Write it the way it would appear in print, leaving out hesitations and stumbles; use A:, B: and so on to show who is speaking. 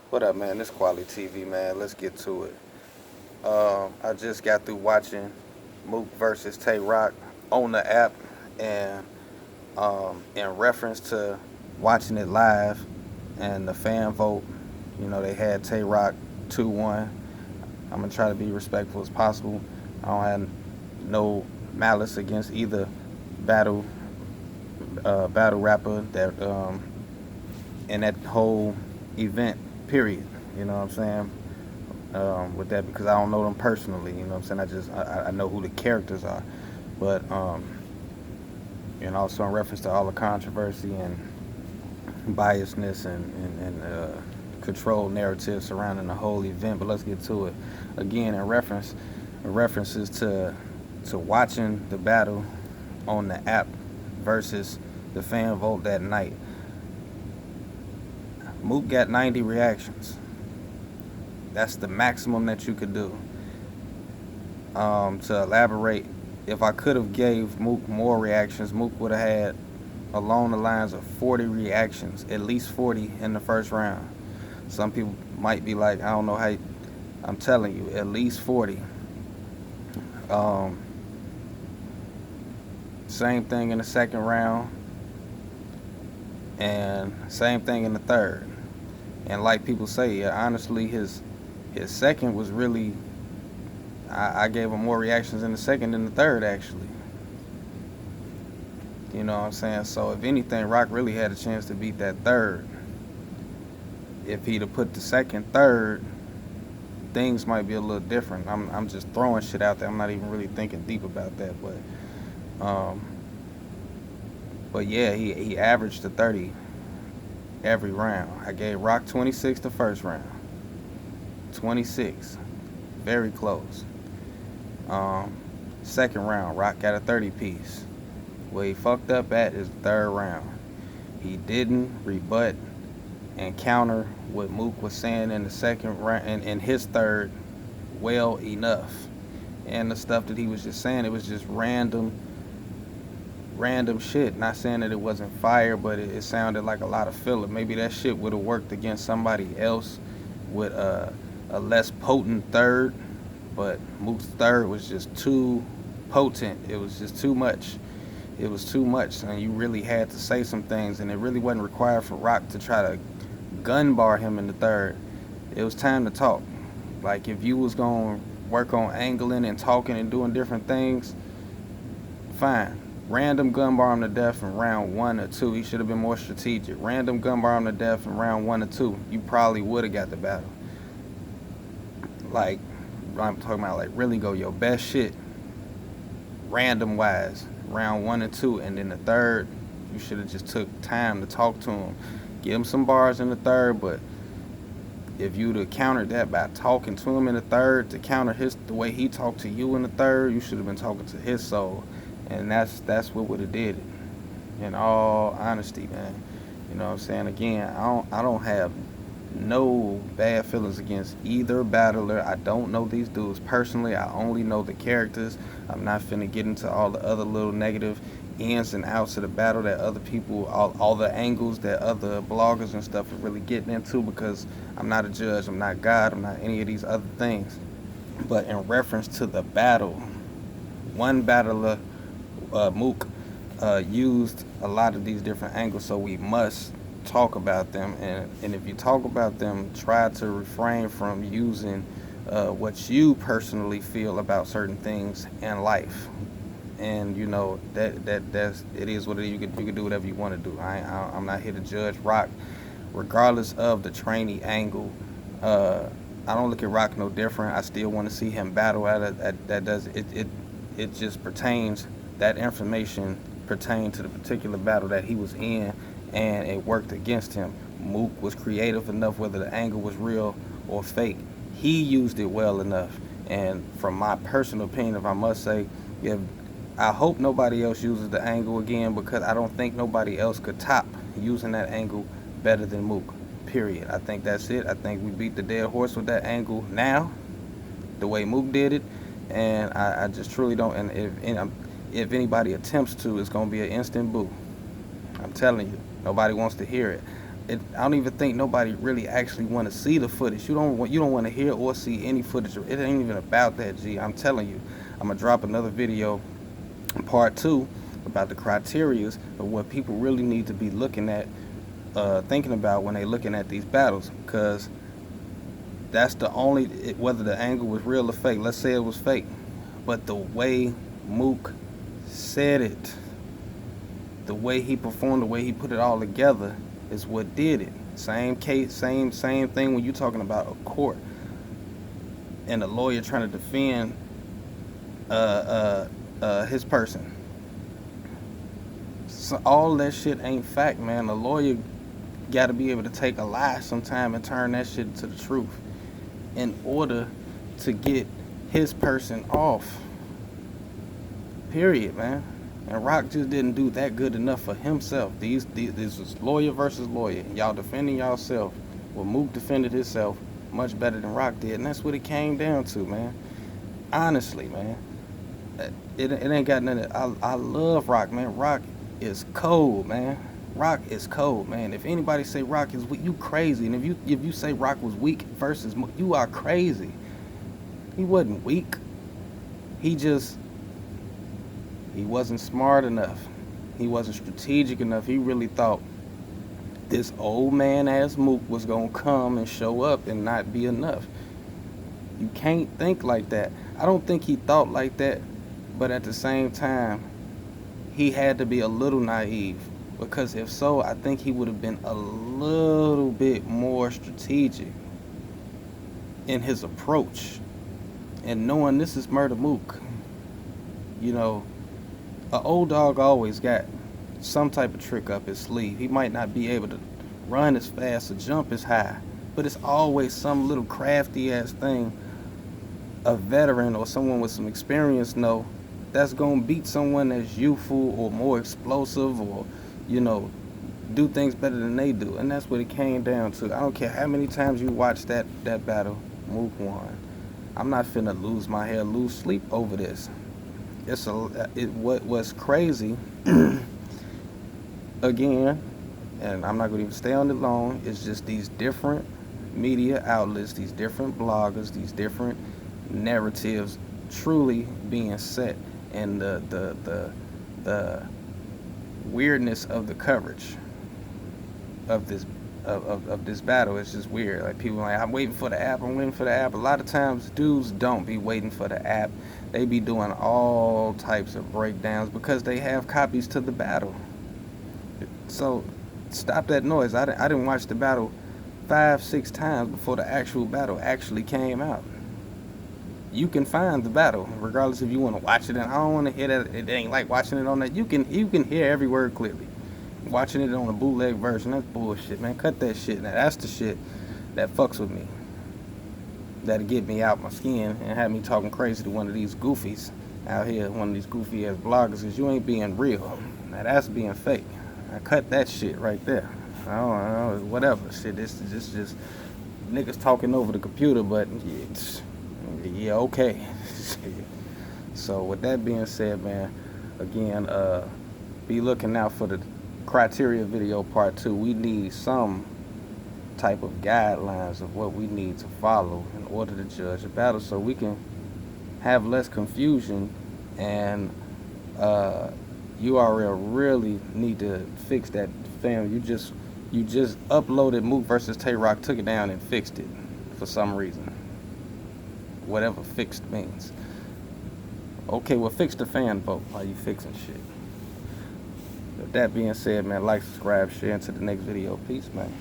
A: What up, man? This Kwuali TV, man. Let's get to it. I just got through watching Mook versus Tay Roc on the app, and in reference to watching it live and the fan vote, they had Tay Roc 2-1. I'm gonna try to be respectful as possible. I don't have no malice against either battle battle rapper that in that whole event. Period. You know what I'm saying? With that, because I don't know them personally. You know what I'm saying? I know who the characters are, but also in reference to all the controversy and biasness and controlled narrative surrounding the whole event. But let's get to it. Again, references to watching the battle on the app versus the fan vote that night. Mook got 90 reactions. That's the maximum that you could do. To elaborate, if I could have gave Mook more reactions, Mook would have had along the lines of 40 reactions, at least 40 in the first round. Some people might be like, I don't know how. I'm telling you, at least 40. Same thing in the second round, and same thing in the third. And like people say, honestly, his second was really. I gave him more reactions in the second than the third, actually. You know what I'm saying? So if anything, Roc really had a chance to beat that third. If he'd have put the second, third, things might be a little different. I'm just throwing shit out there. I'm not even really thinking deep about that, but yeah, he averaged a 30 every round. I gave Roc 26 the first round. 26. Very close. Second round, Roc got a 30 piece. Where he fucked up at is the third round. He didn't rebut and counter what Mook was saying in the second round and in his third well enough. And the stuff that he was just saying, it was just random shit. Not saying that it wasn't fire, but it sounded like a lot of filler. Maybe that shit would have worked against somebody else with a less potent third, but Mook's third was just too potent. It was just too much. It was too much, and you really had to say some things, and it really wasn't required for Roc to try to gun bar him in the third. It was time to talk. Like, if you was going to work on angling and talking and doing different things, fine. Random gun bar him to death in round 1 or 2. He should have been more strategic. Random gun bar him to death in round 1 or 2. You probably would have got the battle. Like, I'm talking about, like, really go your best shit, random wise, round 1 and 2, and then the third, you should have just took time to talk to him, give him some bars in the third. But if you'd have countered that by talking to him in the third to counter the way he talked to you in the third, you should have been talking to his soul, and that's what would have did it. In all honesty, man, you know what I'm saying? Again, I don't have no bad feelings against either battler. I don't know these dudes personally. I only know the characters. I'm not finna get into all the other little negative ins and outs of the battle that other people, all the angles that other bloggers and stuff are really getting into, because I'm not a judge, I'm not God, I'm not any of these other things. But in reference to the battle, one battler, Mook, used a lot of these different angles, so we must talk about them. And if you talk about them, try to refrain from using what you personally feel about certain things in life. And that's it is what it is. You can do whatever you want to do. I'm not here to judge Roc, regardless of the trainee angle. I don't look at Roc no different. I still want to see him battle that does it. It just pertains, that information pertained to the particular battle that he was in, and it worked against him. Mook was creative enough, whether the angle was real or fake. He used it well enough. And from my personal opinion, if I must say, if I hope nobody else uses the angle again, because I don't think nobody else could top using that angle better than Mook. Period. I think that's it. I think we beat the dead horse with that angle now, the way Mook did it. And I just truly don't. And if anybody attempts to, it's going to be an instant boo. I'm telling you, nobody wants to hear it. I don't even think nobody really actually want to see the footage. You don't want to hear or see any footage. It ain't even about that, G. I'm telling you. I'm gonna drop another video, part 2, about the criterias of what people really need to be looking at, thinking about when they looking at these battles, because that's the only, whether the angle was real or fake. Let's say it was fake, but the way Mook said it, the way he performed, the way he put it all together is what did it. Same case, same thing when you're talking about a court and a lawyer trying to defend his person. So all that shit ain't fact, man. A lawyer got to be able to take a lie sometime and turn that shit to the truth in order to get his person off. Period, man. And Roc just didn't do that good enough for himself. This was lawyer versus lawyer. Y'all defending y'allself. Well, Mook defended himself much better than Roc did, and that's what it came down to, man. Honestly, man. It ain't got nothing. I love Roc, man. Roc is cold, man. Roc is cold, man. If anybody say Roc is weak, you crazy. And if you say Roc was weak versus Mook, you are crazy. He wasn't weak. He wasn't smart enough. He wasn't strategic enough. He really thought this old man ass Mook was gonna come and show up and not be enough. You can't think like that. I don't think he thought like that, but at the same time, he had to be a little naive, because if so, I think he would have been a little bit more strategic in his approach. And knowing this is Murder Mook, you know, an old dog always got some type of trick up his sleeve. He might not be able to run as fast or jump as high, but it's always some little crafty ass thing a veteran or someone with some experience know that's gonna beat someone that's youthful or more explosive, or, you know, do things better than they do. And that's what it came down to. I don't care how many times you watch that battle, Mook won. I'm not finna lose my hair, lose sleep over this. What was crazy again, and I'm not gonna even stay on it long, it's just these different media outlets, these different bloggers, these different narratives truly being set, and the weirdness of the coverage of this battle is just weird. Like, people are like, I'm waiting for the app. A lot of times dudes don't be waiting for the app. They be doing all types of breakdowns because they have copies to the battle. So stop that noise. I didn't watch the battle 5-6 times before the actual battle actually came out. You can find the battle regardless if you want to watch it, and I don't want to hear that it ain't like watching it on that. You can hear every word clearly. Watching it on a bootleg version, that's bullshit, man. Cut that shit. Now that's the shit that fucks with me, that'll get me out my skin and have me talking crazy to one of these goofies out here, one of these goofy ass bloggers, because you ain't being real. Now that's being fake. I cut that shit right there. I don't know, whatever shit. This is just niggas talking over the computer, but yeah, okay. So with that being said, man, again, be looking out for the criteria video part 2. We need some type of guidelines of what we need to follow in order to judge a battle, so we can have less confusion. And URL really need to fix that, fam. You just uploaded Mook versus Tay Roc, took it down and fixed it for some reason, whatever fixed means. Okay, well, fix the fan vote while you fixing shit. With that being said, man, like, subscribe, share, into the next video. Peace, man.